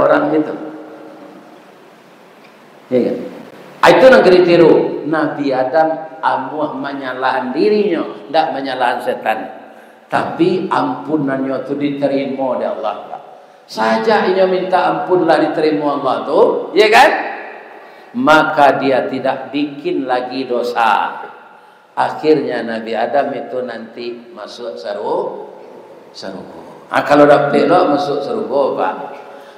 orang itu. Ya kan? Itu yang kriteria Nabi Adam menyalahan dirinya, tidak menyalahan setan. Tapi ampunannya itu diterima oleh Allah. Saja ia minta ampunlah diterima Allah tu, ya kan? Maka dia tidak bikin lagi dosa. Akhirnya Nabi Adam itu nanti masuk surga. Kalau dapat masuk surga, Pak,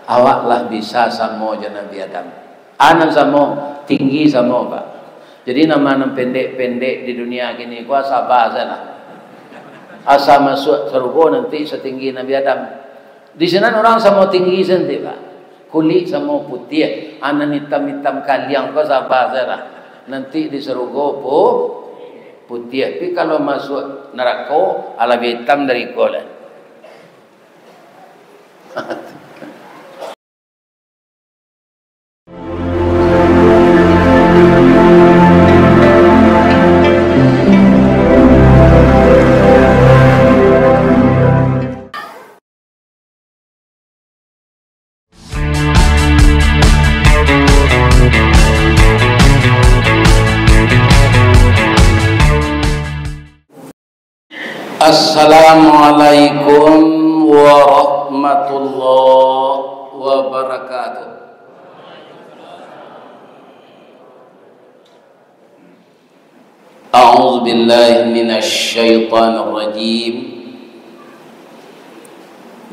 awaklah bisa sama je Nabi Adam. Anak sama tinggi sama, Pak. Jadi nama pendek-pendek di dunia gini gua sabar saja. Asal masuk surga nanti setinggi Nabi Adam. Di sana orang sama tinggi sendiri, Pak. Kulit sama putih, anak hitam-hitam kaliang kau sabar saja. Nanti di surga putih. Tapi kalau masuk neraka ala hitam dari kolan. Assalamualaikum warahmatullahi wabarakatuh. A'udzu billahi minasy syaithanir rajim.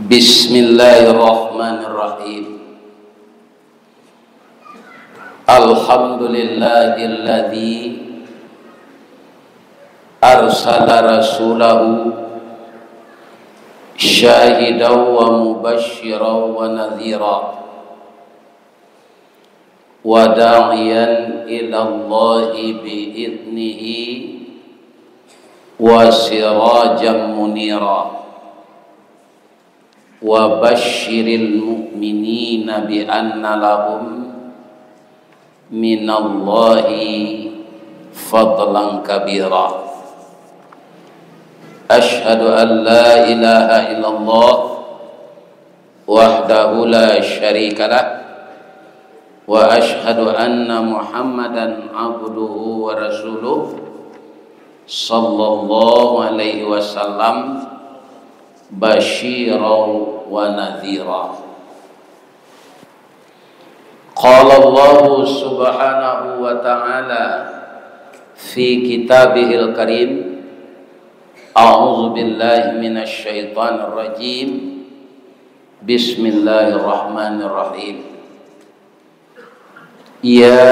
Bismillahirrahmanirrahim. Alhamdulillahilladzi arsala rasulahu syahidan wa mubasysyiran wa nadhira wa da'iyan ila Allahi bi'idnihi wa sirajan munira wa basyiril mu'minina bi anna lahum minallahi fadlan kabira. Asyhadu an la ilaha illallah wahdahu la syarika lah wa asyhadu anna Muhammadan abduhu wa rasuluh sallallahu alaihi wasallam basyiran wa nadhira. Qala Allah subhanahu wa ta'ala fi kitabihil karim. A'udzu billahi minasy syaithanir rajim. Bismillahirrahmanirrahim. Ya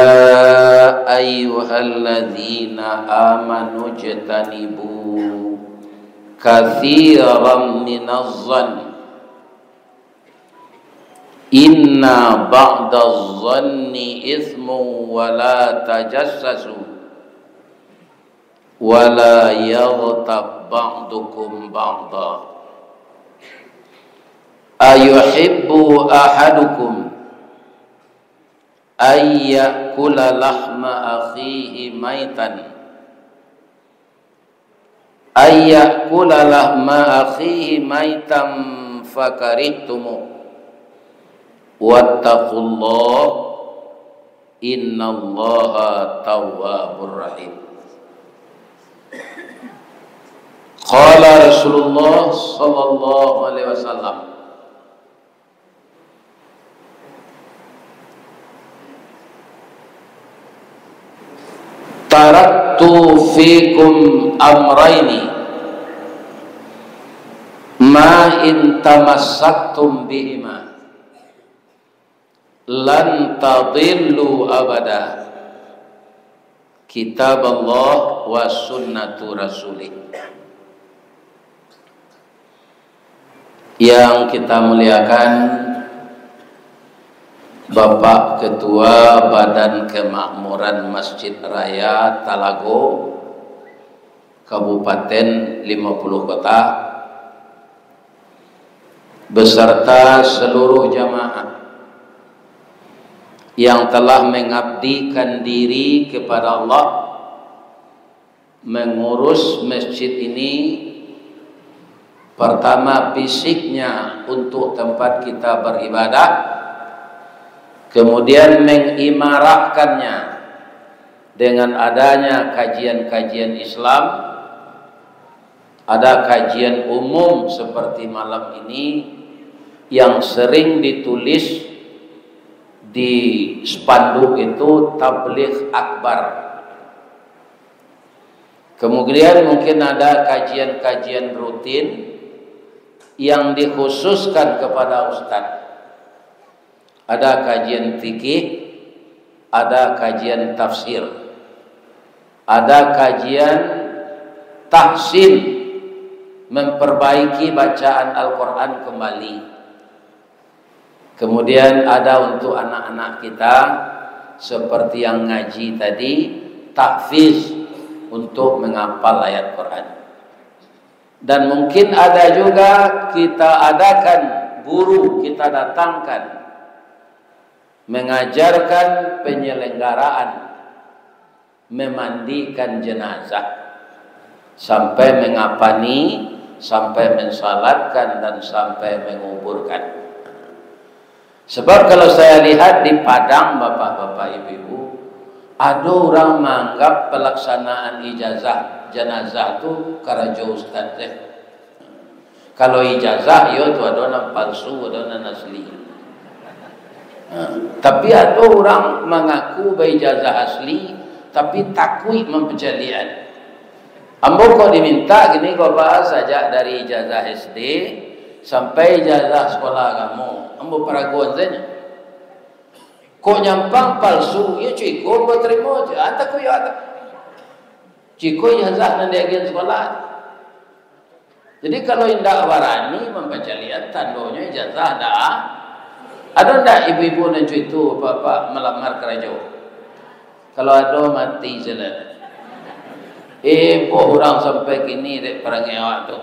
ayyuhalladzina amanu jtanibu katsiran minadh-dhann inna ba'dadh-dhanni itsmun wa la tajassasu wala yaghtab ba'dukum ba'da ayuhibbu ahadukum ayyakula lahma akhihi maitan fakarihtumu wattaqullah innallaha tawwabur rahim. Qala Rasulullah sallallahu alaihi wasallam, taraktu fikum amrayni ma in tamassaktum bihima lan tadillu abada, kitab Allah wa sunnatu rasulih. Yang kita muliakan Bapak Ketua Badan Kemakmuran Masjid Raya Talago Kabupaten 50 Kota beserta seluruh jamaah yang telah mengabdikan diri kepada Allah mengurus masjid ini. Pertama, fisiknya untuk tempat kita beribadah, kemudian mengimarahkannya dengan adanya kajian-kajian Islam. Ada kajian umum seperti malam ini yang sering ditulis di spanduk itu tabligh akbar. Kemudian mungkin ada kajian-kajian rutin yang dikhususkan kepada ustadz. Ada kajian fikih, ada kajian tafsir, ada kajian tahsin, memperbaiki bacaan Al-Quran kembali. Kemudian ada untuk anak-anak kita seperti yang ngaji tadi, tahfiz untuk menghafal ayat Quran. Dan mungkin ada juga kita adakan guru, kita datangkan mengajarkan penyelenggaraan memandikan jenazah sampai mengapani, sampai mensalatkan dan sampai menguburkan. Sebab kalau saya lihat di Padang, bapak-bapak, ibu-ibu, ada orang menganggap pelaksanaan ijazah jenazah itu karajo ustaz deh. Kalau ijazah yo tu ada orang palsu, ada orang asli. Tapi ada orang mengaku berijazah asli tapi takui mempejalian. Ambo kok diminta gini kok bahas saja dari ijazah SD sampai ijazah sekolah kamu. Ambo peraguan saja. Kok nyampang palsu, ya cuy, kok berterima aja. Anta kok ya anta. Ciko ijazah nanti agen sekolah. Jadi kalau indah warani mempejalian tandonya ijazah dah. Ada ndak ibu-ibu dan cuy itu bapak melamar kerajaan? Kalau ada mati jalan. Orang sampai kini dek perangai awak tu.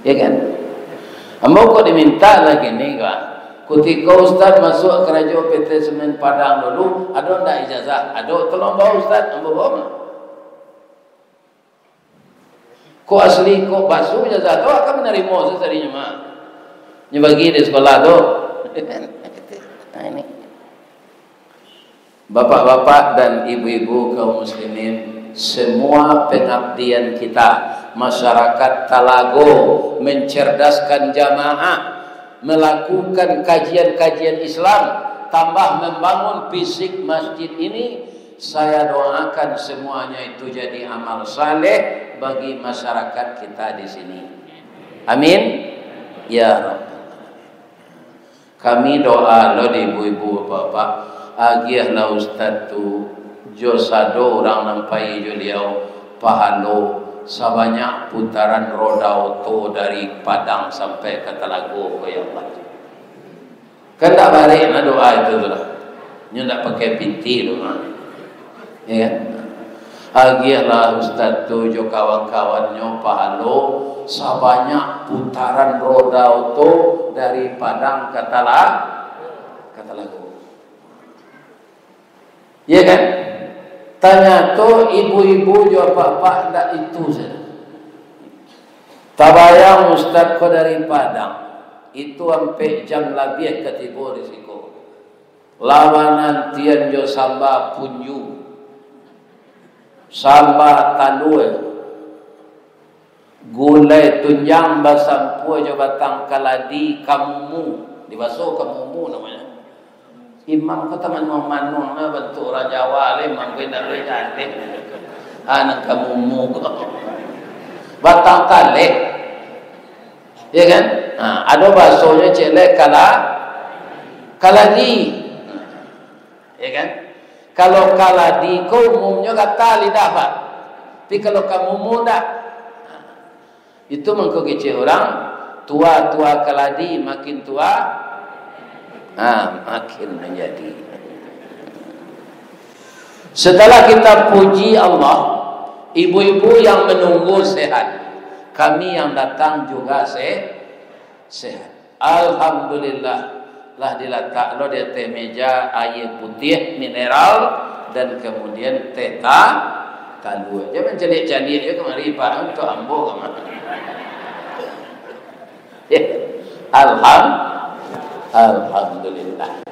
Ya kan? Ambo kok diminta lagi ni kan? Ketika ustaz masuk kerajaan PT Semen Padang dulu, ada ndak ijazah? Ada, tolong bawa ustaz, ambo bawa. Kok asli, kok basuh ijazah tu akan menerima sesarinya mah. Nyebagi di sekolah tu. Nah ini. Bapak-bapak dan ibu-ibu kaum muslimin, semua pengabdian kita, masyarakat Talago, mencerdaskan jamaah, melakukan kajian-kajian Islam, tambah membangun fisik masjid ini, saya doakan semuanya itu jadi amal saleh bagi masyarakat kita di sini. Amin. Ya Rabb. Kami doa lo di ibu-ibu bapak. Agiahlah ustaz tu josado orang nampai juliau pahalo sebanyak putaran roda auto dari Padang sampai ke Talago ya Allah. Kan tak balik nak doa itu tu lah. Nyo nak pakai pinti tu lah. Ya kan? Agiahlah ustaz tu jo kawan-kawannya pahalo sebanyak putaran roda auto dari Padang ke Talago. Ya kan? Tanya tu ibu-ibu jawab bapak tak itu saja. Tabayang ustaz ko dari Padang itu sampai jam lebih ketiba risiko. Lawanan tian jo samba punju, samba talue, gulai tunjang basampu jo batang kaladi kamumu, dibasuh kamumu namanya. Imam kata manung-manung na bentuk orang Jawa le mangkoi dak le cantik. Anak kamu mugo. Batang kale. Ya kan? Ada bahasanya celek kaladi. Ya kan? Kalau kaladi kau umumnya kata lidah pak. Tapi kalau kamu muda itu mengko kece orang tua-tua kaladi makin tua makin menjadi. Setelah kita puji Allah, ibu-ibu yang menunggu sehat, kami yang datang juga sehat. Alhamdulillah lah diletak lo di atas meja air putih mineral dan kemudian teh talua. Jangan celik-celik je kemari pak untuk ambo kemana. Alhamdulillah.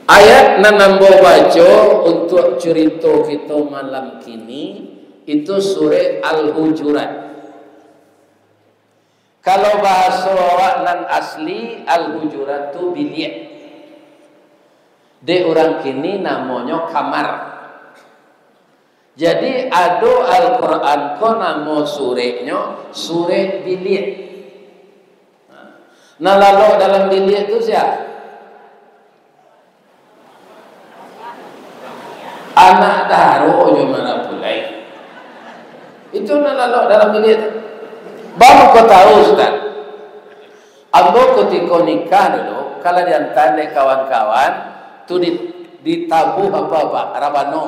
Ayat na nambo baca untuk cerita kita malam kini itu surah Al-Hujurat. Kalau bahasa nan asli Al-Hujurat tu bilik. De orang kini namanya kamar. Jadi ada Al-Quran ko nama surahnya surah bilik. Nah lalu dalam bilik tu siapa? Anak daro je mana pulai. Itu nak lalu dalam bilik tu. Baru kau tahu Ustaz. Ambo ketika nikah dulu, kalau diantar dek kawan-kawan, tu ditabuh apa-apa, rabano.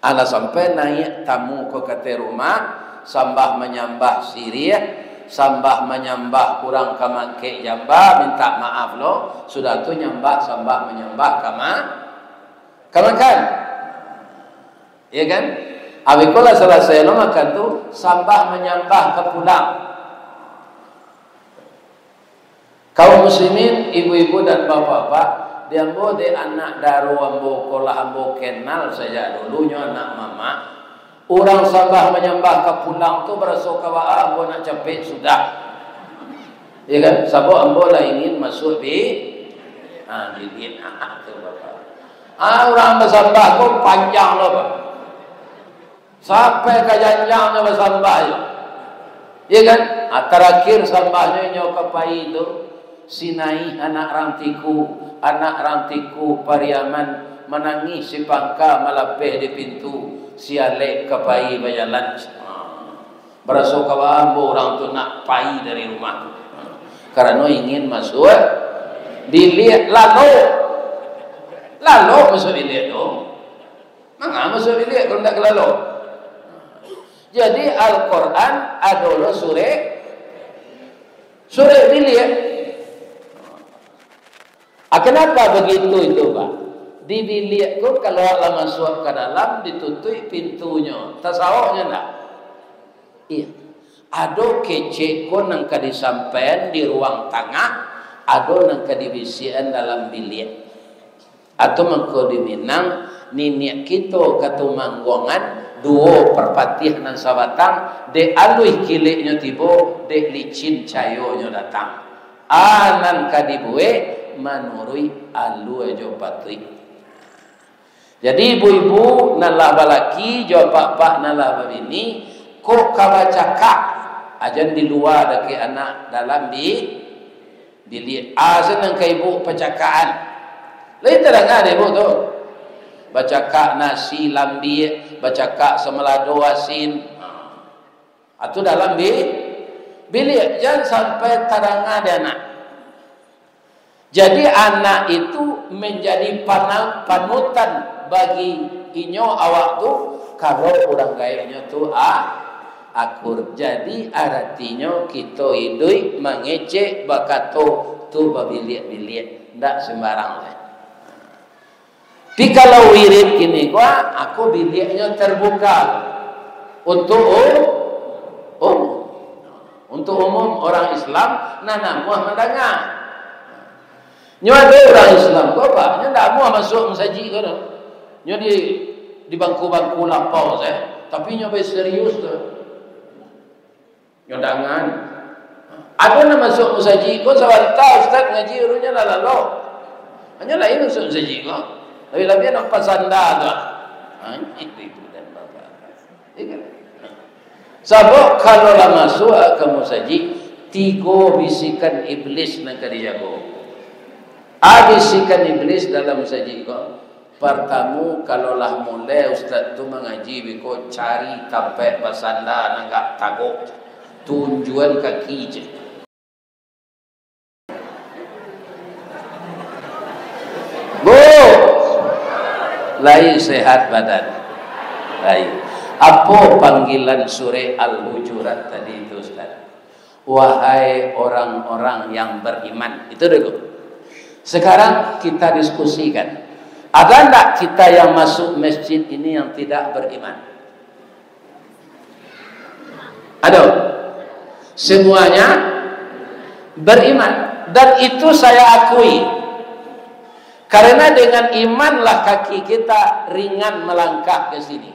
Ana sampai naik tamu ke kate rumah, sambah menyambah sirih, sambah menyambah kurang kamangke jamba, minta maaf lo, sudah tu nyambah sambah menyambah kamakan. Iya kan? Abikola selesai lo makan tu sambah menyambah ke pulang. Kaum muslimin, ibu-ibu dan bapak-bapak, diambo de anak daru ambo kolah ambo kenal saja dulunya anak mama. Orang sambah menyambah ke pulang tu berasa kawa ambo nak capek sudah. Iya kan? Sabo ambo lah ingin masuk di di anak tu bapak. Orang bersambah tu panjang loh Pak. Sampai ke janjangnya bersambah je. Ya kan? Terakhir sambahnya nyokapai itu Sinai anak rantiku Pariaman menangis si pangka malapeh di pintu sialek kepai bajalan. Berasa kawambo orang tu nak pai dari rumah. Karena ingin masuk bilik lalu masuk bilik tu. Mana masuk bilik kalau tak lalu? Jadi Al-Quran adalah surah bilik. Kenapa begitu itu Pak? Di bilik tu kalau Allah masuk ke dalam ditutup pintunya, tasawufnya enggak? Iya. Ada kecek ko nang kadisampean di ruang tengah, ada nang kadibisian dalam bilik. Atau mengko di Minang niniak kita katumanggongan dua perpatih nan sabatang de alui kiliknya tibo de licin cayonya datang anan kadibue manurui alu ajo patui. Jadi ibu-ibu nalah balaki jo pak nalah babini kok kawacaka ajan di luar dake anak dalam di bilik asan ke ibu pecakaan lain terang ada ibu tu baca kak nasi lambi, baca kak semelado asin. Itu dalam bilik. Jangan sampai terang ada anak. Jadi anak itu menjadi panutan bagi inyo awak tu kalau orang gayanya tu akur. Jadi artinya kita hidup mengecek bakato tu babilik-bilik. Tak sembarang lah. Tapi kalau wirid kini gua, aku biliknya terbuka untuk umum orang Islam, nana muah mendengar. Nyo ada orang Islam, kau apa? Nyo tak muah masuk mensaji kau dah. Nyo di bangku-bangku lampau saya, tapi nyo serius tu. Nyo dangan. Ada nak masuk mensaji kau sebab tahu Ustaz ngaji urunya lalu. Hanya lain masuk mensaji kau. Lebih-lebih nak pasanda tu. Itu dan bapak. Sebab kalau lah masuk ke musaji, 3 bisikan iblis nak dijago. Bisikan iblis dalam musaji ko. Pertama kalau lah mulai ustaz tu mengaji biko cari tampek pasanda nangak tagok. Tunjuan kaki je. Lain sehat badan. Lain. Apa panggilan surah Al-Hujurat tadi itu Ustaz? Wahai orang-orang yang beriman. Itu dulu. Sekarang kita diskusikan. Ada enggak kita yang masuk masjid ini yang tidak beriman? Ada. Semuanya beriman. Dan itu saya akui. Karena dengan imanlah kaki kita ringan melangkah ke sini.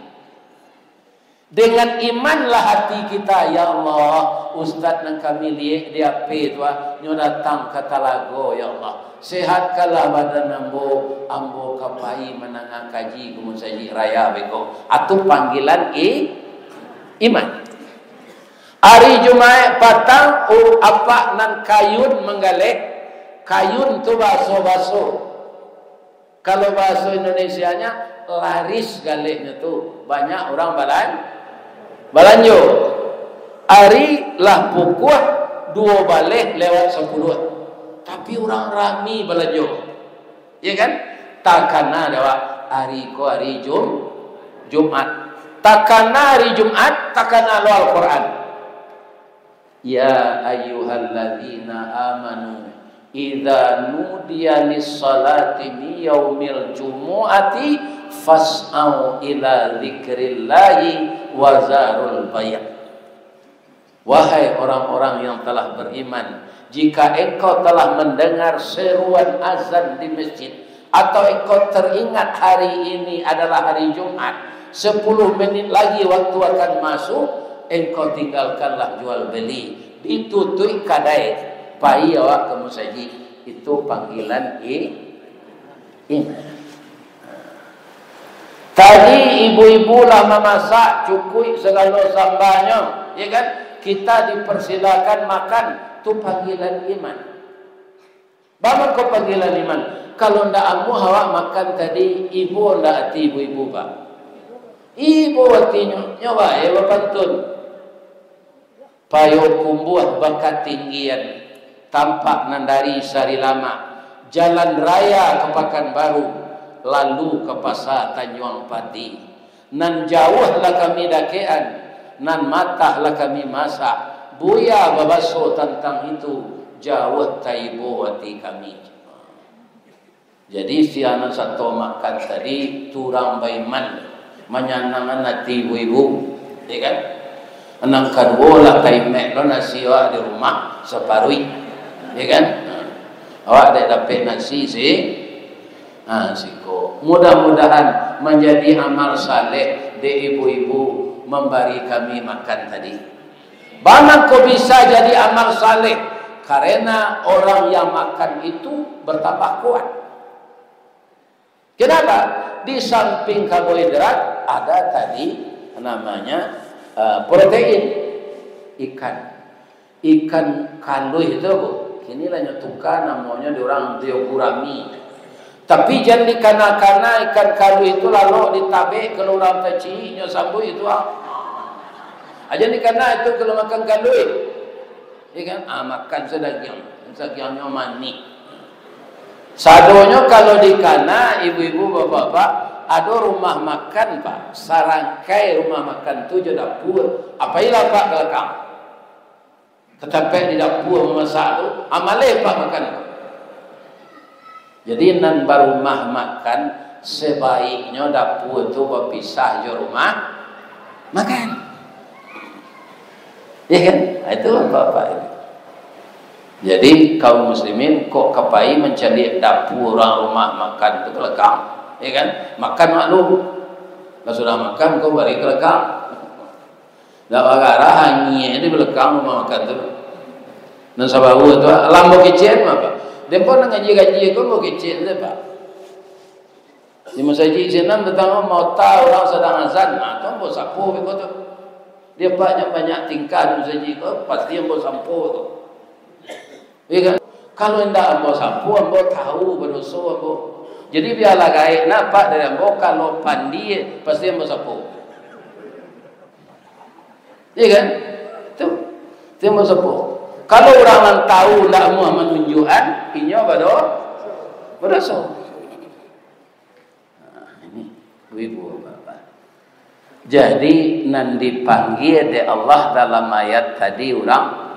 Dengan imanlah hati kita, ya Allah, Ustaz nang kami lihat dia tua nyo datang ke Talago, ya Allah. Sehatkanlah badan ambo kapai menangah kaji kumusaji raya beko. Atu panggilan iman. Hari Jumat patang apa nan kayun menggalek. Kayun tu baso-baso. Kalau bahasa Indonesianya laris galehnya tu banyak orang balanjo. Hari lah pukul 2 balik lewat 10. Tapi orang rami balanjo. Ya kan? Takana dawa hari Jumat. Takana hari Jumat, takana lo Al-Quran. Ya ayyuhalladzina amanu idza nudiya lis-salati mi yaumil jumu'ati fas'au ila dzikrillahi wa zarul bay'. Wahai orang-orang yang telah beriman, jika engkau telah mendengar seruan azan di masjid atau engkau teringat hari ini adalah hari Jumat, 10 menit lagi waktu akan masuk, engkau tinggalkanlah jual beli, ditutui kadai pai awak ke musajid. Itu panggilan iman. Tadi ibu-ibu lah memasak cukui segala sambanya, ya kan? Kita dipersilakan makan, itu panggilan iman. Bagaimana kau panggilan iman? Kalau ndak amu awak makan tadi, ibu ndak hati ibu-ibu pak. Ibu hatinya nyoba ya bapantun. Payo kumbuah bakat tinggian. Tampak nandari sari lama, jalan raya ke Pekanbaru, lalu ke pasar Tanjung Pati. Nan jauhlah kami dakean, nan matahlah kami masak. Buya babaso tentang itu, jauh taibo hati kami. Jadi si anak satu makan tadi turang baiman, menyanangan hati ibu-ibu, ya kan? Enang kadua lah kaimek lo nasi awak di rumah separui. Ya kan? Awak dah dapat nasi siko. Mudah-mudahan menjadi amal saleh de ibu-ibu memberi kami makan tadi. Bagaimana kau bisa jadi amal saleh? Karena orang yang makan itu bertambah kuat. Kenapa? Di samping karbohidrat ada tadi namanya protein ikan kalui itu inilah nyetukan namanya diorang diogurami. Tapi jangan dikana-kana ikan kalui itu lalu ditabek kalau orang kecil nyosambu itu aja dikana itu kalau makan kalui, ya kan? Makan sedagingnya mani. Sadonya kalau dikana ibu-ibu bapak-bapak ada rumah makan pak, sarangkai rumah makan tu je dapur. Apa ilah pak belakang? Tetapi di dapur memasak tu, amaleh pak makan. Jadi nan barumah makan sebaiknya dapur tu berpisah je rumah makan. Ya kan? Itu bapak. Jadi kaum muslimin kok kepai mencari dapur orang rumah makan itu belakang. Ya kan? Makan maklum. Kalau sudah makan kau balik ke belakang. Dak bagara hanya di belakang rumah makan tu. Dan sababu tu lambo kecil apa? Dempo nang ngaji-ngaji kau mau kecil tu pak. Di masjid senam datang mau tahu orang sedang azan, tu mau sapu begitu tu. Dia banyak tingkah masjid kau pasti mau sapu tu. Ya kan? Kalau hendak mau sapu, mau tahu berdosa mau. Jadi biarlah gaib nampak dari ambo kalau pandi pasti ambo sapu. Iya kan? Tuh. Itu ambo sapu. Kalau orang tahu ndak mau menunjukkan, inyo berdosa. Nah, ini ibu bapak. Jadi nan dipanggil oleh Allah dalam ayat tadi orang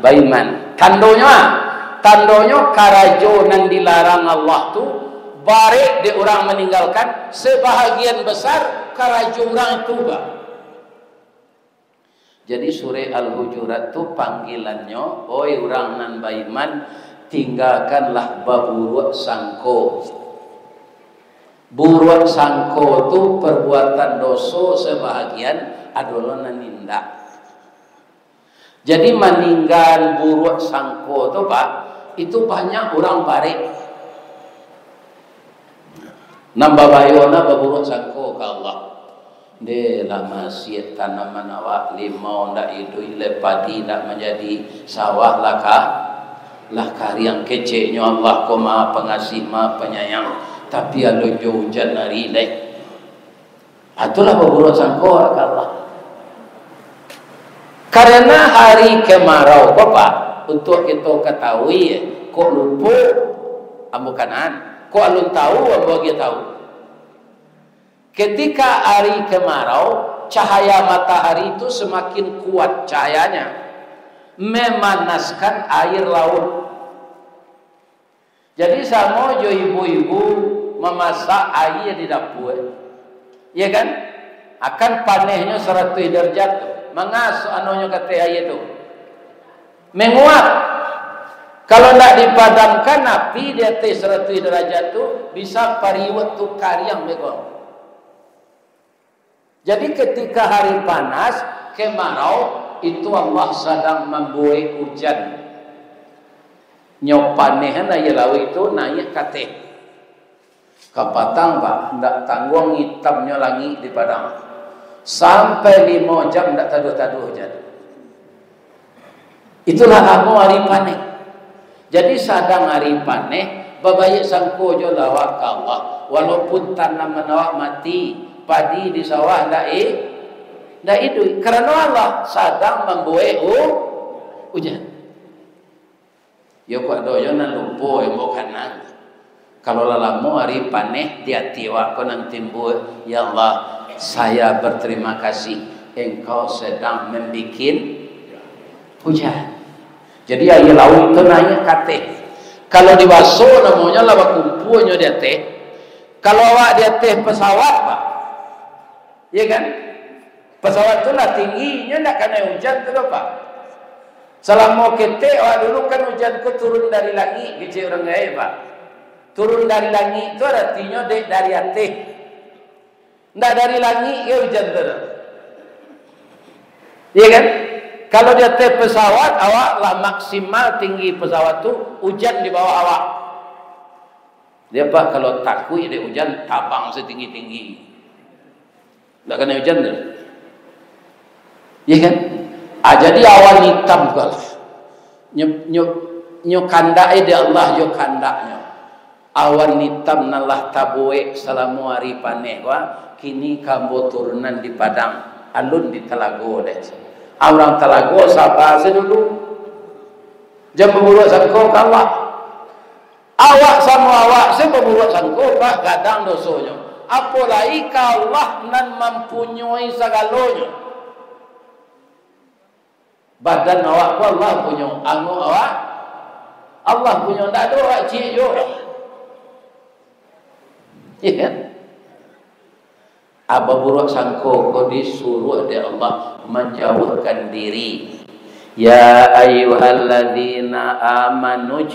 baiman. Tandonya karajo nan dilarang Allah tu barek di orang meninggalkan sebahagian besar karajo orang itu bah. Jadi surah Al-Hujurat tu panggilannya, oi orang nan baiman, tinggalkanlah baburuak sangko. Buruak sangko tu perbuatan dosa sebahagian adalah nanindak. Jadi meninggal buruak sangko tu Pak, itu banyak orang barik. Nambah bayona baburuak sangko ke Allah. De lah masjid tanaman awak limau ndak itu lepadi ndak menjadi sawah lah kariang keceknya Allah ko Maha Pengasih Maha Penyayang, tapi ada hujan hari ini. Itulah baburuak sangko ke Allah. Karena hari kemarau Bapak, untuk kita ketahui kok lupa ambukanan, kok alun tahu apa dia tahu. Ketika hari kemarau, cahaya matahari itu semakin kuat cahayanya, memanaskan air laut. Jadi sama jo ibu-ibu memasak air di dapur, ya kan? Akan panehnya 100 derajat tuh. Mengasuh anunya kata air itu menguap. Kalau tidak dipadamkan api di atas 100 derajat itu bisa pariwat tu karyang megong. Jadi ketika hari panas, kemarau, itu Allah sedang membuai hujan. Nyopanehan air laut itu naik kate. Kapatang Pak, tidak tanggung hitamnya langit di padang. Sampai 5 jam tidak taduh-taduh hujan. Itulah kamu hari panen. Jadi sadang hari panen, babayik sangko jo lawak ke Allah. Walaupun tanaman awak mati, padi di sawah ndak itu. Karena Allah sadang membuai hujan. Ya kok doyo nan lupa embok kanan. Kalau lalamu hari panen dia tiwa ko nang timbul, ya Allah, saya berterima kasih engkau sedang membikin hujan. Jadi air laut itu naik kate. Kalau dibasuh namanya laba kumpunya dia teh. Kalau awak dia teh pesawat Pak, ya kan? Pesawat itu lah tingginya nak kena hujan tu Pak. Selama kita awak dulu kan hujan ku turun dari langit, kecil orang gaya Pak. Turun dari langit itu artinya dari atas. Tidak dari langit ya hujan terus. Iya kan? Kalau dia atas pesawat, awak lah maksimal tinggi pesawat tu hujan di bawah awak. Dia Pak kalau takut dia hujan tabang setinggi-tinggi. Tidak kena hujan terus. Iya kan? Jadi awan hitam kau. Nyo kandak dia Allah yo kandaknya. Awan hitam nalah tabuek selama hari panen wa kini kambo turunan di padang alun di Telago deh. Orang Telago sabar sedulu jam berburu sangko kawak awak sama awak saya berburu sangko Pak gadang dosonya apalagi Allah nan mempunyai segalanya. Badan awak pun Allah punya, anu awak Allah punya, tak ada awak cik juga. Ya kan? Apa buruk sangko kau disuruh oleh Allah menjauhkan diri. Ya ayyuhalladzina amanu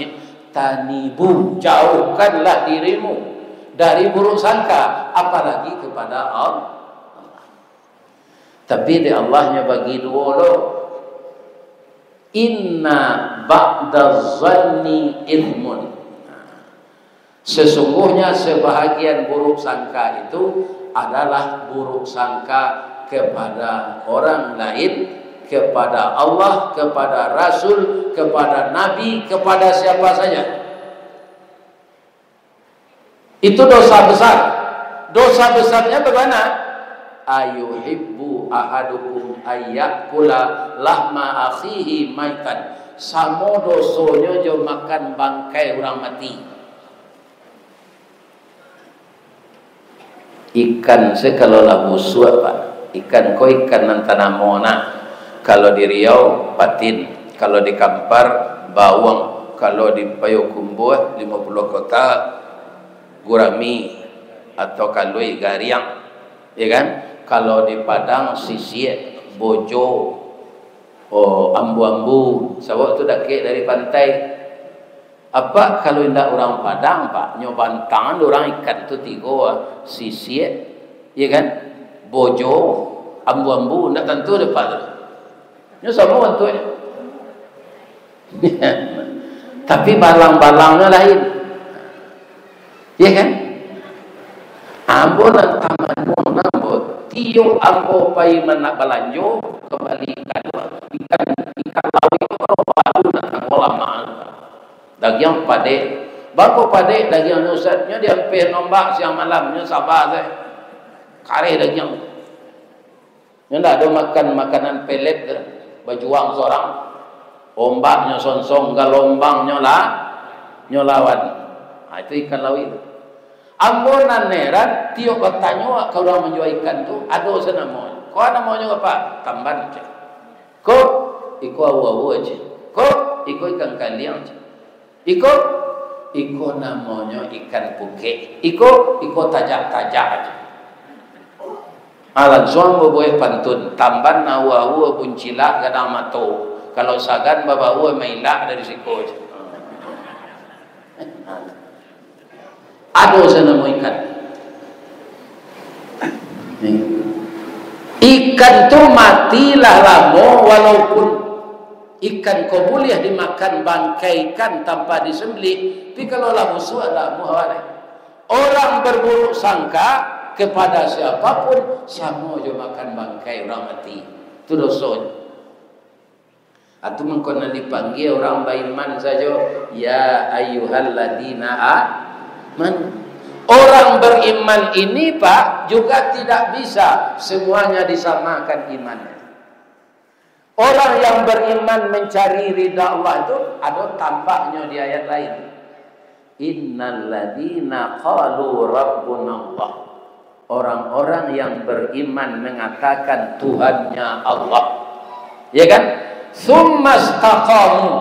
tanibu, jauhkanlah dirimu dari buruk sangka, apalagi kepada Allah. Tapi di Allahnya bagi dua loh. Inna ba'da zanni ithmun. Sesungguhnya sebahagian buruk sangka itu adalah buruk sangka kepada orang lain, kepada Allah, kepada Rasul, kepada Nabi, kepada siapa saja. Itu dosa besar. Dosa besarnya bagaimana? Ayuhibbu ahadukum ayyakula lahma akhihi maitan. Samo dosonya jo makan bangkai orang mati. Ikan sekalo lah busuk Pak. Ikan ko ikan nantana mona. Kalau di Riau patin, kalau di Kampar bawang, kalau di Payakumbuh 50 kota gurami atau kalui gariang, ya kan? Kalau di Padang sisir, bojo, Oh, ambu-ambu. Sawak tu dak kek dari pantai. Apa kalau indak orang Padang, Pak? Nyoban tangan orang ikan tu tiga, sisir, ya kan? Bojo, ambu-ambu, ndak tentu dapat. Nyo sama bentuknya. Tapi balang-balangnya lain. Ya kan? Ambo dan tamanmu nambo tio ambo pai nak balanjo kembali ikan laut itu kalau baru nak lama. Dagiang pade, bangko pade dagiang nusatnya dia hampir nombak siang malamnya sabar deh. Kare dagiang. Nya ndak ada makan makanan pelet ke, bajuang seorang. Ombaknya sonsong galombangnya nyolawan. Nah, itu ikan laut. Ambonan neran tiok bertanya kalau orang menjual ikan tu ada senamo. Kau namanya apa? Tamban je. Kau iko awu-awu aja. Kau iko ikan kaliang je. Iko namanya ikan puke. Iko tajak-tajak aja. Alan suang boboe pantun. Tamban awu-awu buncila kadang mato. Kalau sagan babawu mailak dari siko aja. Ada senamo ikan. Ikan tu matilah lama walaupun ikan kau boleh dimakan bangkai ikan tanpa disembelih. Tapi kalau lah musuh ada muhawale. Orang berburuk sangka kepada siapapun, siapa je makan bangkai orang mati. Itu dosa. Atau mengkona dipanggil orang beriman saja, ya ayyuhalladzina orang beriman ini Pak juga tidak bisa semuanya disamakan imannya. Orang yang beriman mencari ridha Allah itu ada tampaknya di ayat lain. Innalladzina qalu rabbuna Allah. Orang-orang yang beriman mengatakan Tuhannya Allah. Ya kan? Tsumma istaqamu.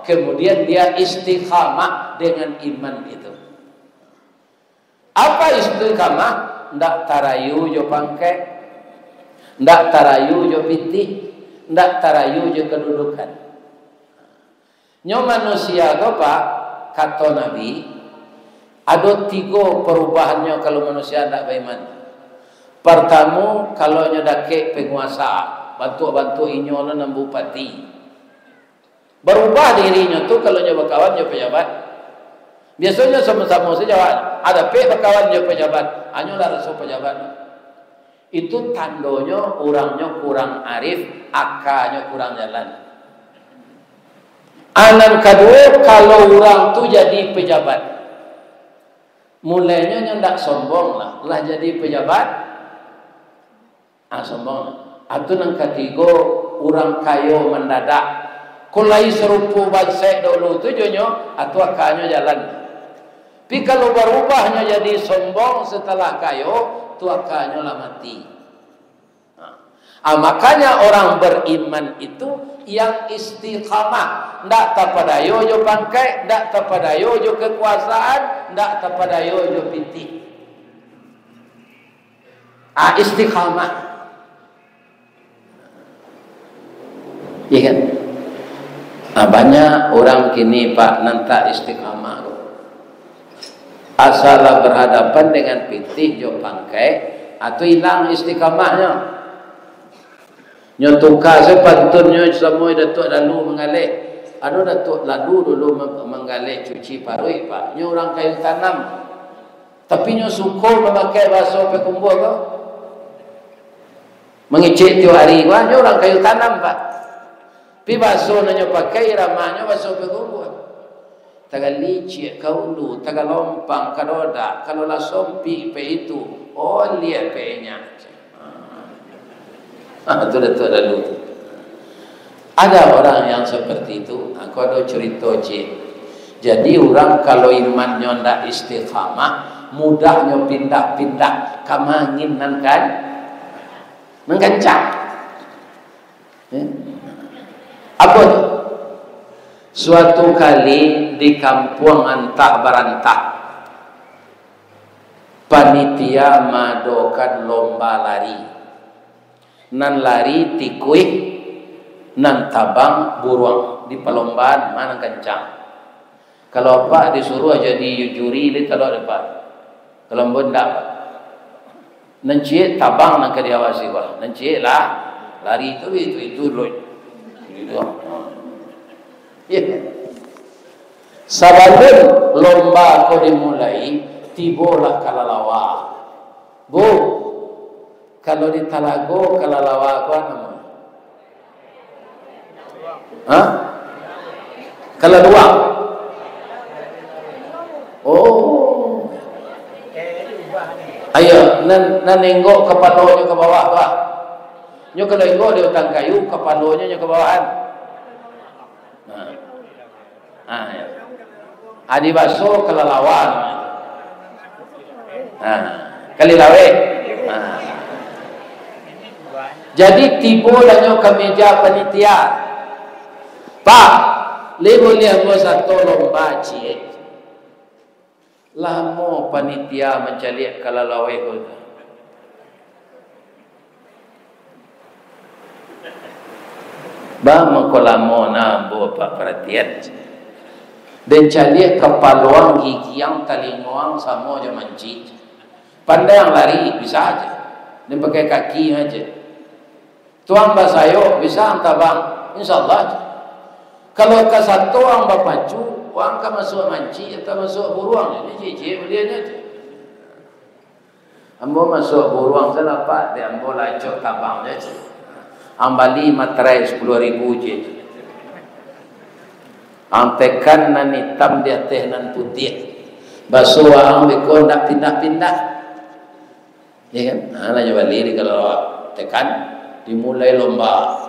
Kemudian dia istiqamah dengan iman itu. Apa istiqamah? Ndak tarayu jo pangke, ndak tarayu jo pitih, ndak tarayu jo kedudukan. Nyo manusia go Pak, kata Nabi, ada 3 perubahannya kalau manusia ndak beriman. Pertama, kalau nyo dake penguasa, bantu-bantu inyo na bupati. Berubah dirinya tu kalau nyo berkawan nyo pejabat. Biasanya sama-sama saja ada berkawan nyo pejabat, anyo lah rasa pejabat. Itu tandanya orangnya kurang arif, akalnya kurang jalan. Anan kedua, kalau orang tu jadi pejabat, mulainya nyo ndak sombong lah jadi pejabat, sombong. Atau yang ketiga, orang kaya mendadak. Kulai serupu bansek dulu tu jonyo, atau akalnya jalan. Tapi kalau berubahnya jadi sombong setelah kayo, tu akalnya lah mati. Makanya orang beriman itu yang istiqamah, ndak tapadayo jo bangkai, ndak tapadayo jo kekuasaan, ndak tapadayo jo pitih. Istiqamah. Iya kan? Banyak orang kini Pak nanti istiqamah. Asal berhadapan dengan pitih jo pangkai atau hilang istiqamahnya. Nyotuka sepantunnya semua datuk lalu mengalih. Ada datuk lalu dulu mengalih cuci parui Pak. Nyo orang kayu tanam. Tapi nyo suka memakai baso pekumbul kau. Mengicik tiap hari gua nyo orang kayu tanam Pak. Pi baso nyo pakai ramanya baso pekumbul. Tagal licik kau lu, tagal lompang kadoda, kalau lah sompi pe itu, lihat pe-nya. Itu datuk lalu. Ada orang yang seperti itu. Aku ada cerita cik. Jadi orang kalau imannya ndak istiqamah, mudahnya pindah-pindah kamangin kan, menggancang. Apa tu? Suatu kali di kampung Antak Barantah, panitia madokan lomba lari. Nan lari tikuih nan tabang buruang di perlombaan mana kencang. Kalau Pak disuruh jadi juri li telok depan. Kalau mbon ndak Pak. Nencik tabang nak diawasi Pak. Nencik lah lari itu loh. Gitu. Ya. Sabalun lomba ko dimulai tibolah kalalawa. Bu, kalau di Talago kalalawa ko ano mo? Hah? Kalaluwang. Oh. Ayo, nanenggo kepalanya ke bawah, Pak. Nyo kalau enggo di utang kayu, kepalanya nyo ke bawahan. Nah. Ya. Adi baso kelelawar. Kalilawe. Jadi tibo danyo ke meja panitia. Pak, lebo lihat mo satu lomba cie. Lamo panitia mencari kalalawe ko. Ba makolamo na bo pa perhatian. Dan cari kepaluang gigi yang talinguang sama aja manci. Pandai yang lari bisa aja. Dan pakai kaki aja. Tuang basayo bisa antabang insyaallah aja. Kalau ke satu orang bapacu, orang ka masuk manci atau masuk buruang, ini cici belianya aja. Ambo masuk buruang sana Pak, dia ambo lacok tabangnya aja. Ambali materai 10.000 je. Ampekan nan hitam dia teh nan putih. Baso ang beko ndak pindah-pindah. Ya kan? Nah, nyoba liri kalau tekan dimulai lomba.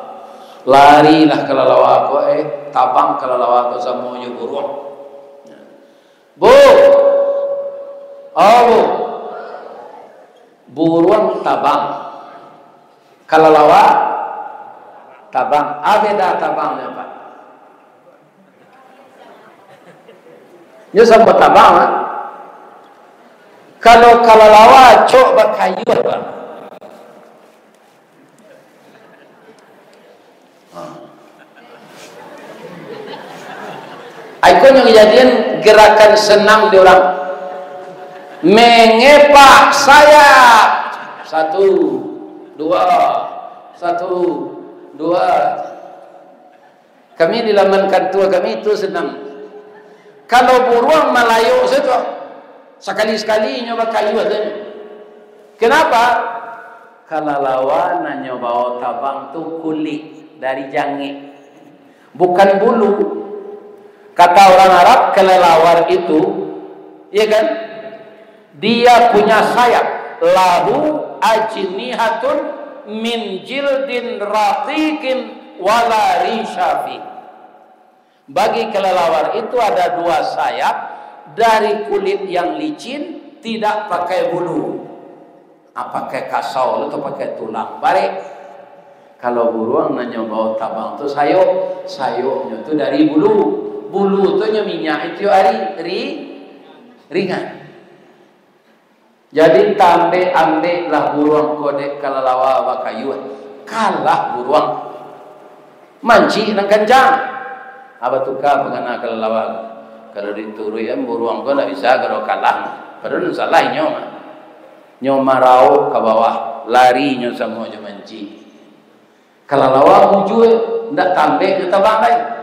Larilah kelalawa ko tabang kelalawa ko sa monyo buruang. Bu. Oh, bu. Buruang tabang. Kelalawa tabang. Ada tabangnya Pak. Nyo sampai tabang ha? Kalau kelalawa cok bakayu Pak. Aikon yang kejadian gerakan senam di orang mengepak saya 1, 2 kami di laman kantor kami itu senam. Kalau buruang Melayu saja sekali-sekali nyoba kayu aja. Kenapa? Kalalawa na nyoba tabang tu kulit dari jange, bukan bulu. Kata orang Arab kelelawar itu, ya kan? Dia punya sayap. Lahu ajnihatun min jildin raqiqin wala rishafi. Bagi kelelawar itu ada 2 sayap dari kulit yang licin, tidak pakai bulu. Pakai kasau atau pakai tulang. Baik. Kalau buruang nanya bawa tabang tu sayupnya tu dari bulu. Bulu tu minyak itu ringan. Jadi ambil lah buruang kodek kalalawa bakayuan. Kalah buruang. Manci nang kencang. Apa tukar pengana kalalawa. Kalau diturui buruang ko nak bisa kalau kalah. Padahal salah nyoma rau ke bawah. Lari nyo semua je manci. Kalalawa mujue ndak tambah ke tabang lain.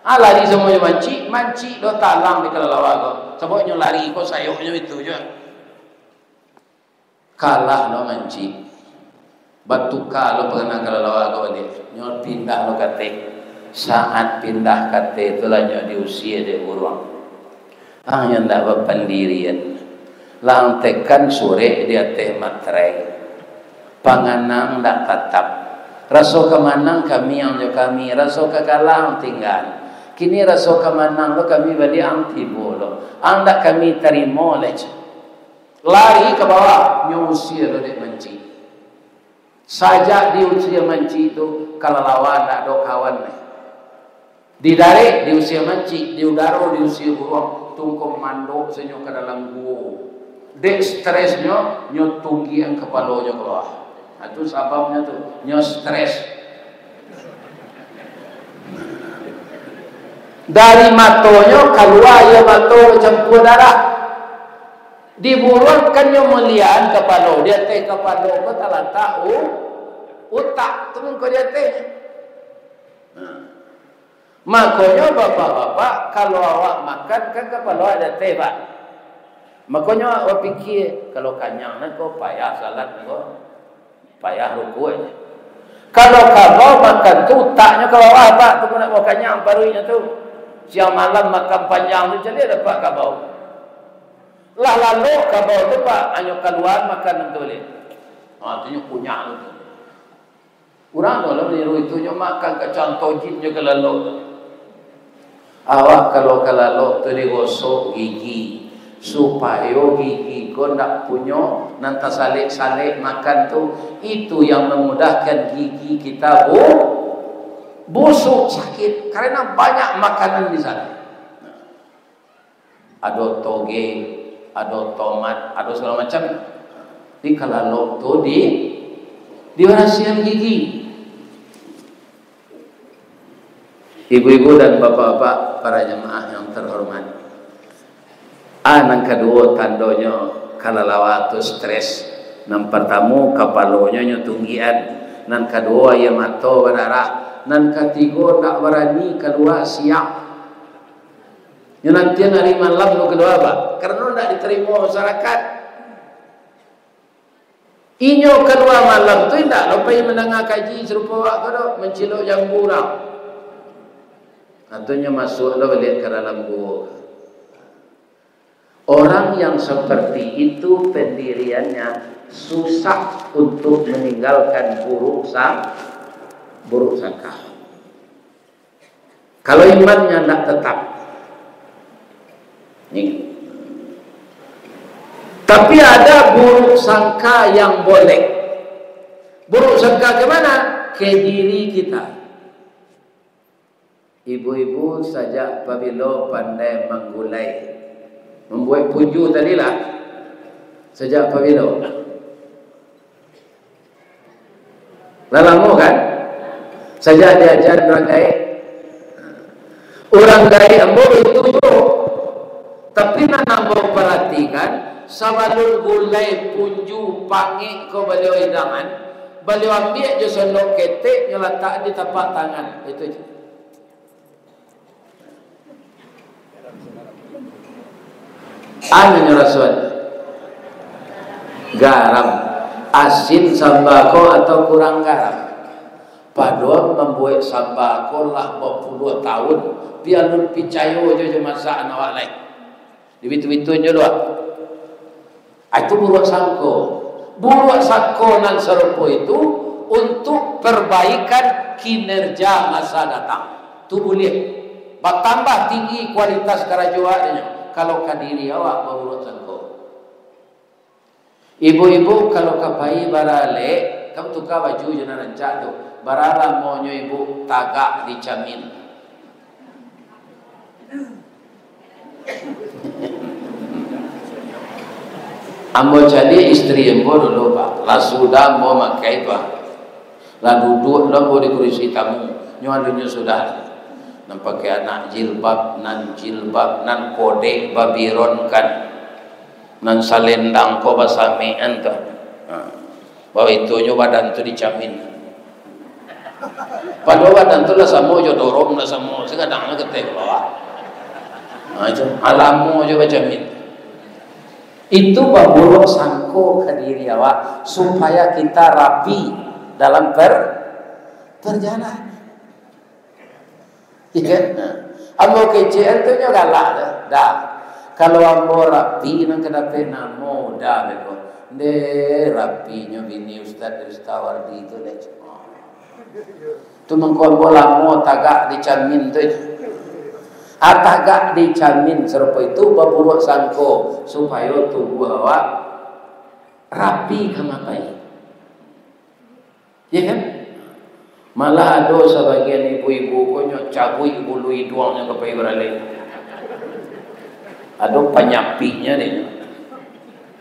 Lari semuanya manci do talang di kelalawa ko. Sebabnya lari ko sayoknya itu je. Kalah no manci. Batu kalau pernah kelalawa ko balik. Nyo pindah lo kate. Saat pindah kate itulah nyo diusia de buruang. Yang ndak berpendirian. Lantekan sore dia teh materai. Panganang ndak tetap. Raso kemanang kami yang kami. Raso kekalang tinggal. Kini raso kemanang lo kami badi anti bolo. Anda kami terima leci. Lari ke bawah nyusia lo dek manci. Saja di usia manci itu kalalawan tak do kawan. Di dari di usia manci, di udara di usia buruang tungkong mandok senyum ke dalam gua. Dek stresnya nyo tunggi yang kepalanya ke bawah. Itu sebabnya tu nyo stres. Dari matonya keluar ya mato campur darah. Diburukkannya muliaan kepala dia teh kepala ko talata utak tu ko dia teh. Makanya bapak-bapak kalau awak makan kan kepala ada teh pak. Makanya awak fikir kalau kenyang nak kau payah salat kau payah ruku aja. Kalau kau makan tu utaknya ke bawah pak tu nak mau kenyang parunya tu. Siang malam makan panjang tu jadi dapat kau. Lah lalu kau tu pak hanya keluar makan tu boleh. Tu punya tu. Orang tu lah niru itu makan ke contoh jinnya ke lalu tu. Awak kalau ke lalu tu digosok gigi supaya gigi kau nak punya nanti salik-salik makan tu itu yang memudahkan gigi kita busuk sakit karena banyak makanan di sana. Ada toge, ada tomat, ada segala macam. Di kalau tu di rahasian gigi. Ibu-ibu dan bapak-bapak para jemaah yang terhormat. Yang kedua tandanya kalalawa tu stres. Yang pertama kepalanya nyutunggian. Yang kedua ia mata berdarah. Yang ketiga tak berani keluar siap. Yang nanti hari malam lu kedua apa? Karena tak diterima masyarakat. Inyo keluar malam tu tidak lupa mendengar kaji serupa awak tu menciluk jambu dah. Artinya masuklah balik ke dalam gua. Orang yang seperti itu pendiriannya susah untuk meninggalkan buruk sangka. Kalau imannya tidak tetap. Tapi ada buruk sangka yang boleh. Buruk sangka ke mana? Ke diri kita. Ibu-ibu saja apabila pandai menggulai, membuat puju tadilah. Sejak apabila? Lama kan? Sejak diajar orang gaib. Orang gaib ambo itu tu. Tapi nak ambo perhatikan, sabalul gulai punju pangik ko beliau hidangan, beliau ambil je sendok ketek nyeletak di tapak tangan. Itu je. Anu Rasul garam asin sambako atau kurang garam padahal membuat sambako lah berpuluh tahun biar lu percaya je masak awak lain di bitu-bitunya doa itu buruk sangko nan serupa itu untuk perbaikan kinerja masa datang tu boleh bertambah tinggi kualitas kerajaannya kalau kadiri awak berurut sangko. Ibu-ibu kalau kapai barale, kamu tukar baju jangan rancak tu. Barala monyo ibu tagak dicamin. Ambo jadi istri ambo dulu pak. Lah sudah ambo makai pak. Lah duduk ambo di kursi tamu. Nyoalunya sudah. Nan pakai anak jilbab, nan kode babiron kan, nan salendang ko basamian tu. Bahwa itu nyo badan tu dicamin. Padahal badan tu lah samo jo dorong lah samo, sekadang lah ketek bawah. Itu alamu jo bacamin. Itu baburuk sangko ke diri awak supaya kita rapi dalam perjalanan. Ikan, ambo kecil tu nyo galak dah. Kalau ambo rapi nang kedape namo dah beko. De rapinya bini Ustaz Wardi itu deh. Tu mengko ambo lamo tagak dicamin tu. Tagak dicamin serupa itu baburuk sangko supaya tubuh awak rapi kamapai. Ya kan? Malah ada sebagian ibu-ibu konyo cabui bulu hidungnya kepai beralih. Ada penyapinya ni.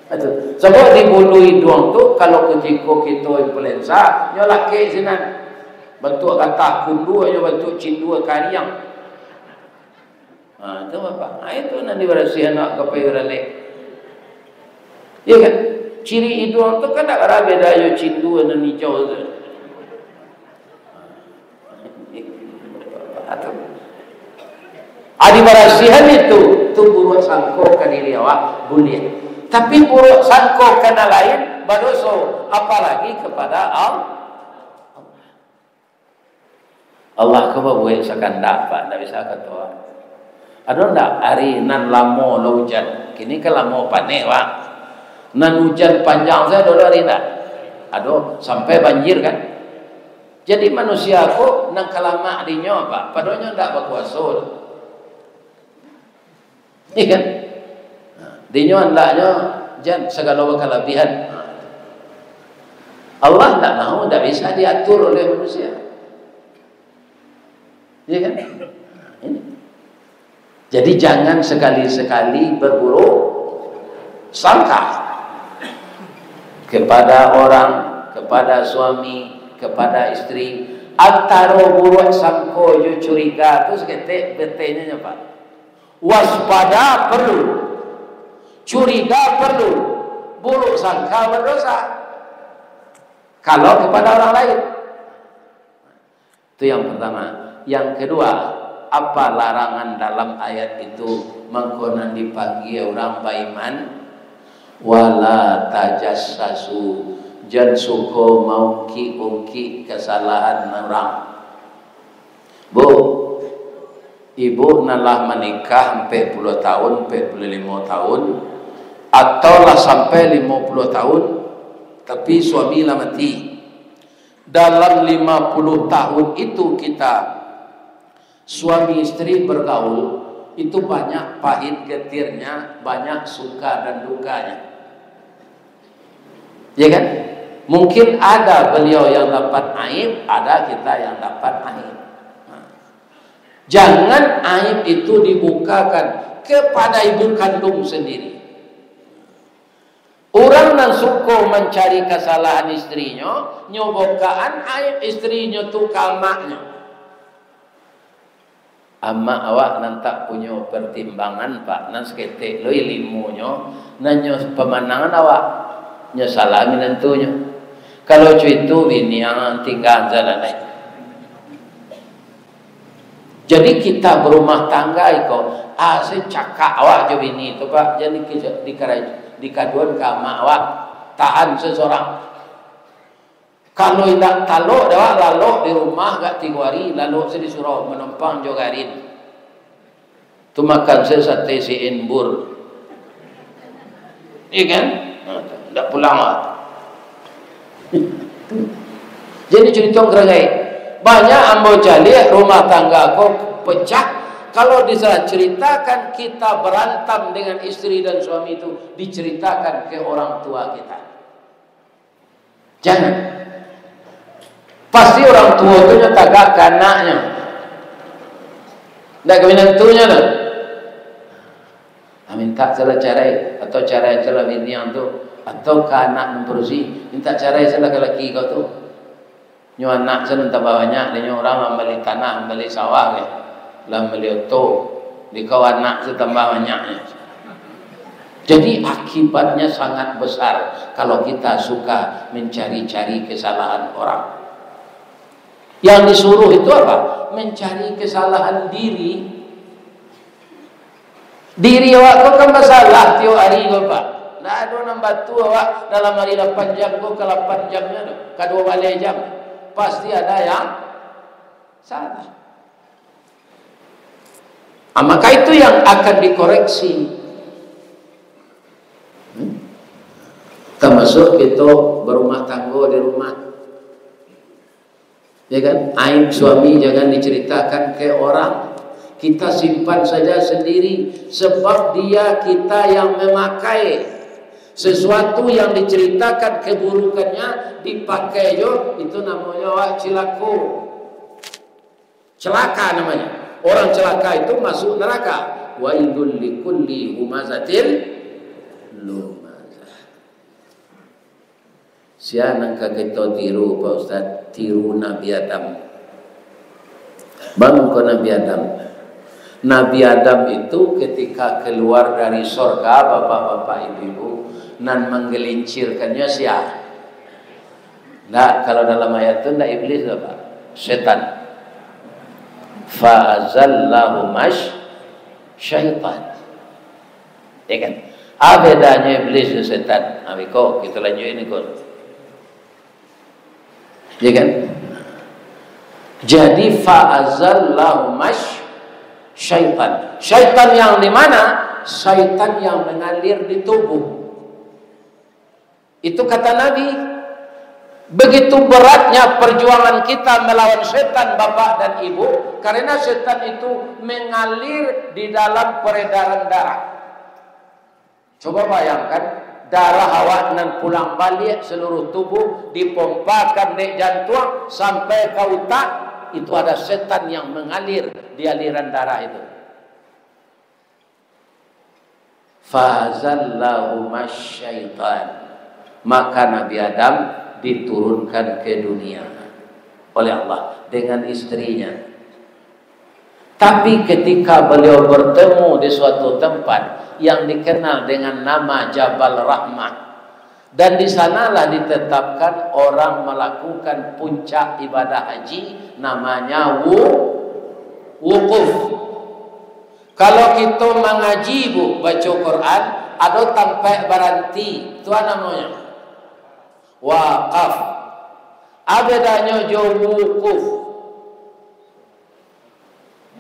Itu. Sebab di bulu hidung tu kalau ketika kita influenza, nyo laki sinan. Bentuk kata kundu aja bentuk cindua kariang. Itu apa? Itu nanti berasihan nak kapai rale. Ya kan? Ciri hidung tu kan tak ada beda yo cindu dan hijau tu. Adi berasihan itu buruk sangko ke diri awak boleh. Tapi buruk sangko kena lain berdosa, apalagi kepada Allah kau buat sekandak pak, tak bisa kata. Ada ndak hari nan lamo lo hujan, kini kan lamo panen pak. Nan hujan panjang saya dulu hari ndak. Ada sampai banjir kan. Jadi manusia aku nan kelama dinyo pak, padahal ndak berkuasa. Iya kan? Dinyo andaknya jangan segala kelebihan. Allah tak mahu, tak bisa diatur oleh manusia. Iya kan? Ini. Jadi jangan sekali-sekali berburuk sangka kepada orang, kepada suami, kepada istri. Antara buruk sangka jo curiga tu seketik betenya Pak. Waspada perlu, curiga perlu, buruk sangka berdosa. Kalau kepada orang lain. Itu yang pertama. Yang kedua, apa larangan dalam ayat itu? Mengkonan dipanggil orang beriman, wala tajassasu, jangan suka mengungkit kesalahan orang. Bu, ibu nalah menikah 40 tahun, 45 tahun, atau lah sampai 50 tahun, tapi suami lah mati. Dalam 50 tahun itu kita suami istri bergaul, itu banyak pahit getirnya, banyak suka dan dukanya. Ya kan? Mungkin ada beliau yang dapat aib, ada kita yang dapat aib. Jangan aib itu dibukakan kepada ibu kandung sendiri. Orang yang suka mencari kesalahan istrinya, nyobokaan aib istrinya tu kamaknya. Amma awak nantak punya pertimbangan pak, nan seketik lo ilmunya, nanyo pemandangan awak, nyo salah minantunya. Kalau itu bini yang tinggal jalan lain. Jadi kita berumah tangga iko, secakak awak jo bini itu pak, jadi dikaduan ke mak awak, tahan seseorang. Kalau tidak taluk dah lalu di rumah gak 3 hari, lalu saya disuruh menumpang jogarin. Tu makan saya sate si embur. Iya kan? Tak pulang lah. Jadi cerita kerangai. Banyak ambo jali rumah tangga aku pecah. Kalau diceritakan kita berantem dengan istri dan suami itu, diceritakan ke orang tua kita. Jangan. Pasti orang tua itu nyetagak anaknya. Tak keminantunya dah. Minta salah carai atau carai salah bini yang tu, atau ke anak memperusi, minta carai salah ke laki kau tu. Nyo anak sana tambah banyak, dia orang membeli tanah, membeli sawah ke, membeli oto, di kau anak tu tambah banyaknya. Jadi akibatnya sangat besar kalau kita suka mencari-cari kesalahan orang. Yang disuruh itu apa? Mencari kesalahan diri. Diri awak kau kan masalah tiap hari kau pak. Nah ada nambah tu awak dalam hari 8 jam kau ke 8 jamnya tu, ke 2 balik jam. Pasti ada yang salah. Maka itu yang akan dikoreksi. Termasuk kita berumah tangga di rumah. Ya kan? Aib suami jangan diceritakan ke orang. Kita simpan saja sendiri. Sebab dia kita yang memakai. Sesuatu yang diceritakan keburukannya dipakai yo, itu namanya cilako. Celaka namanya. Orang celaka itu masuk neraka. Wailul likulli humazatil lumazah. Siapa kita tiru Pak Ustaz? Tiru Nabi Adam. Bangun ke Nabi Adam. Nabi Adam itu ketika keluar dari surga, bapak-bapak, ibu-ibu, nan menggelincirkannya siapa? Nah, kalau dalam ayat itu tidak iblis apa? Setan. Fa'azallahu syaitan. Ya kan? Apa bedanya iblis dan setan? Kok kita lanjut ini kok. Ya kan? Jadi fa'azallahu syaitan. Syaitan yang di mana? Syaitan yang mengalir di tubuh. Itu kata Nabi. Begitu beratnya perjuangan kita melawan setan, bapak dan ibu, karena setan itu mengalir di dalam peredaran darah. Coba bayangkan, darah awak nan pulang balik seluruh tubuh dipompakan di jantung sampai ke otak, itu ada setan yang mengalir di aliran darah itu. Fazallahu masyaitan. Maka Nabi Adam diturunkan ke dunia oleh Allah dengan istrinya. Tapi ketika beliau bertemu di suatu tempat yang dikenal dengan nama Jabal Rahmah, dan di sanalah ditetapkan orang melakukan puncak ibadah haji, namanya wukuf. Kalau kita mengaji baca Quran, ada sampai berhenti, itu namanya waqaf. Abedanya jo wukuf.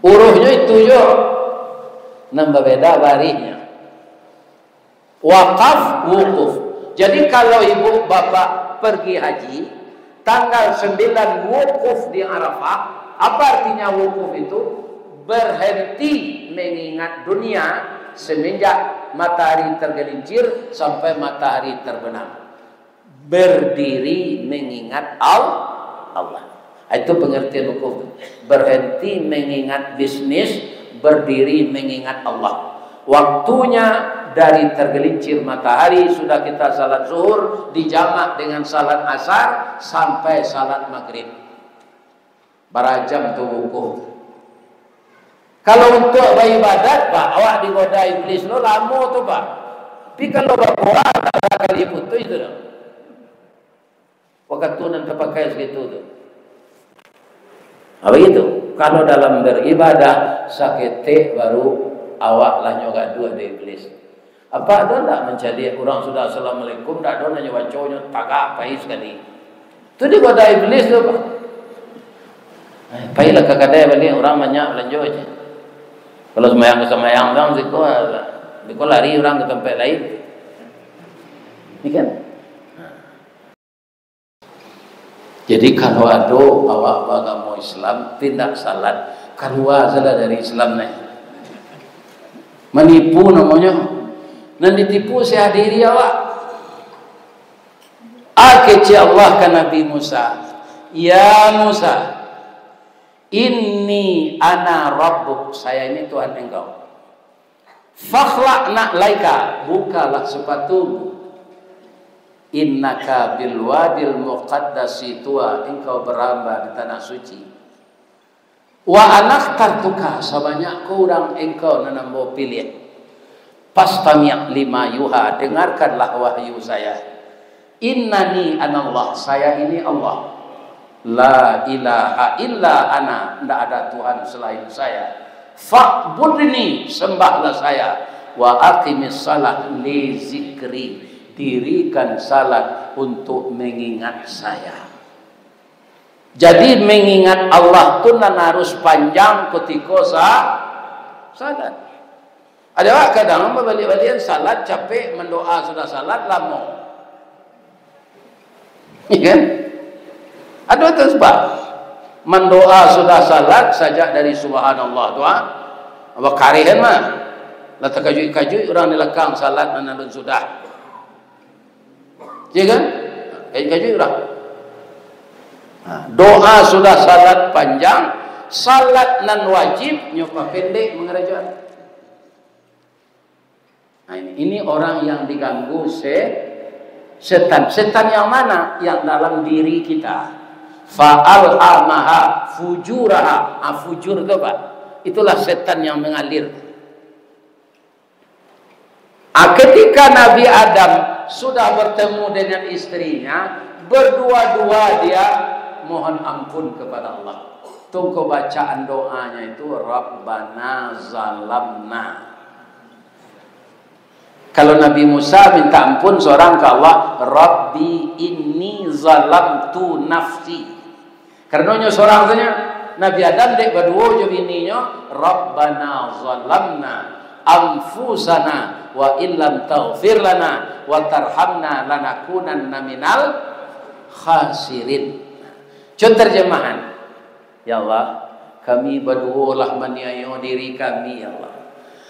Uruhnya itu jo. Nambah beda barinya. Waqaf, wukuf. Jadi kalau ibu bapak pergi haji, tanggal 9 wukuf di Arafah. Apa artinya wukuf itu? Berhenti mengingat dunia semenjak matahari tergelincir sampai matahari terbenam. Berdiri mengingat Allah. Itu pengertian wukuf. Berhenti mengingat bisnis, berdiri mengingat Allah. Waktunya dari tergelincir matahari sudah kita salat zuhur dijamak dengan salat asar sampai salat maghrib. Berapa tu wukuf. Kalau untuk beribadat, Pak, awak digoda iblis lo lama tu, Pak. Tapi kalau berkurang kali putus itu dah. Waktu nan terpakai segitu tu. Apa itu? Kalau dalam beribadah sakit baru awak lah nyoga dua dari iblis. Apa ada tak mencari orang sudah assalamualaikum, tak ada nanya waconya tagak pahit sekali. Itu digoda iblis tu, Pak. Pahitlah kadang balik orang banyak belanja aja. Kalau semayang orang zikir lari orang ke tempat lain. Ini kan? Jadi kalau ada awak agama Islam tidak salat, keluar salah dari Islam ni. Menipu namanya. Nan ditipu saya diri awak. Akhirnya Allah ke Nabi Musa. Ya Musa, inni ana rabbuk, saya ini Tuhan engkau. Fakhla'na laika, bukalah sepatumu. Innaka bil wadil muqaddasi tua, engkau berhamba di tanah suci. Wa anaktartuka, sebanyak kurang engkau nanambo pilih. Pastami' lima yuha, dengarkanlah wahyu saya. Innani anallah, saya ini Allah. La ilaha illa ana, tidak ada Tuhan selain saya. Fa'budni, sembahlah saya. Wa aqimis salat li zikri, dirikan salat untuk mengingat saya. Jadi mengingat Allah itu harus panjang ketika salat. Ada orang kadang balik-balikan salat capek, mendoa sudah salat lama. Ya kan? Ada itu sebab mendoa sudah salat saja dari subhanallah doa. Apa karihan mah? Lah terkajui-kajui orang di lekang salat nan sudah. Ya kan? Kajui orang. Doa sudah salat panjang, salat nan wajib nyoba pendek mengerjakan. Nah, ini orang yang diganggu setan. Setan yang mana? Yang dalam diri kita. Fa'alhamaha fujuraha. Fujur itu apa? Itulah setan yang mengalir. Ketika Nabi Adam sudah bertemu dengan istrinya, berdua-dua dia mohon ampun kepada Allah. Tunggu bacaan doanya itu Rabbana zalamna. Kalau Nabi Musa minta ampun seorang ke Allah, Rabbi inni zalamtu nafsi. Karena seorang tanya Nabi Adam dek berdua je bininya, Rabbana zalamna anfusana wa illam taghfir lana wa tarhamna lanakunanna minal khasirin. Contoh terjemahan, ya Allah, kami berdoalah menyayangi diri kami, ya Allah.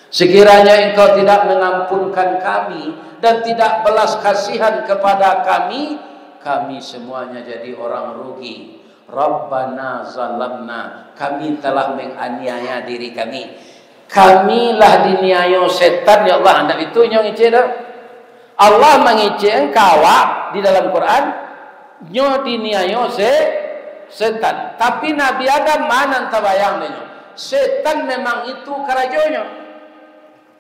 Sekiranya Engkau tidak mengampunkan kami dan tidak belas kasihan kepada kami, kami semuanya jadi orang rugi. Rabbana zalamna, kami telah menganiaya diri kami. Kamilah diniayo setan, ya Allah. Hendak itu yang ngece dah. Allah mengece engkau di dalam Quran, nyo diniayo setan. Tapi Nabi Adam mana tabayang denyo. Setan memang itu kerajonyo.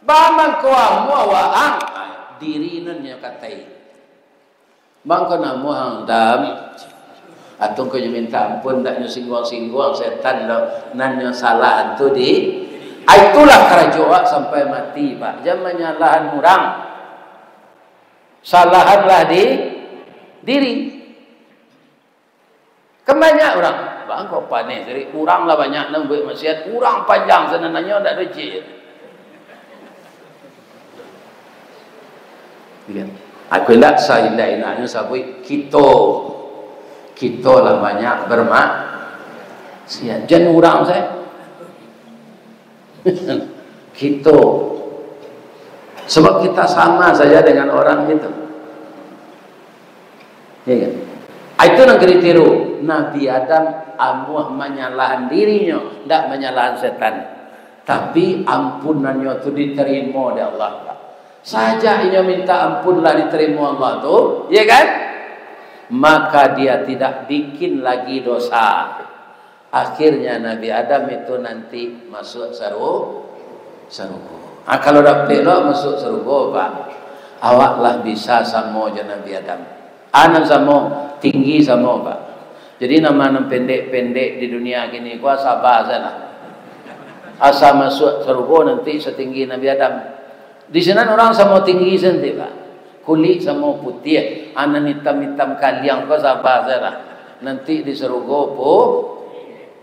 Bamang kawamu awang diri nun nya katai. Bang ko namu hangdam atong ko minta ampun dak nyo singguang setan lo nan nyo salah tu di. Itulah kerajoa sampai mati, Pak. Jangan menyalahan orang. Salahanlah di diri. Kebanyak orang. Bang kau panik. Jadi orang lah banyak nak buat maksiat. Orang panjang senananya tak rezeki. Aku nak saya inaknya sabui kita lah banyak bermaksiat. Jangan orang saya. Kita sebab kita sama saja dengan orang itu, ya kan? Itu yang kriteria Nabi Adam amuah menyalahan dirinya, tidak menyalahan setan, tapi ampunannya itu diterima oleh Allah. Saja ia minta ampunlah diterima Allah tu, ya kan? Maka dia tidak bikin lagi dosa. Akhirnya Nabi Adam itu nanti masuk surga. Kalau dah pelok masuk surga, Pak, awaklah bisa sama je Nabi Adam. Anak sama tinggi sama, Pak. Jadi nama pendek-pendek di dunia gini kuah sabar saja. Asal masuk surga nanti setinggi Nabi Adam. Di sana orang sama tinggi sendiri, Pak. Kulit sama putih, anak hitam-hitam kaliang kuah sabar saja. Nanti di surga putih.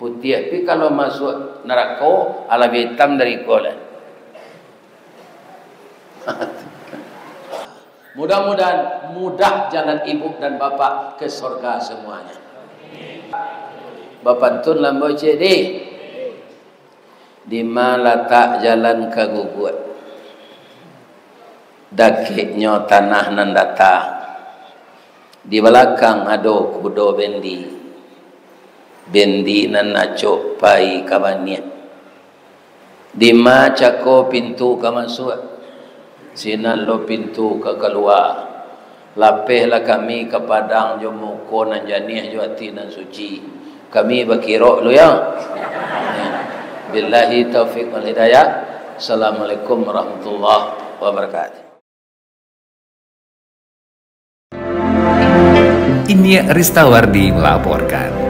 Tapi kalau masuk neraka ala hitam dari kolan. Mudah-mudahan mudah jalan ibu dan bapa ke surga semuanya. Bapak tun lambo cedi. Di mana letak jalan ke gugut. Dakiknya tanah nan datang. Di belakang ada kudo bendi nan naco pai kabania. Di cako pintu ka masuk. Sinan lo pintu ke keluar. Lapehlah kami ke padang jo muko nan janih jo hati nan suci. Kami berkira lo ya. Billahi taufiq wal hidayah. Assalamualaikum warahmatullahi wabarakatuh. Ini Ristawardi melaporkan.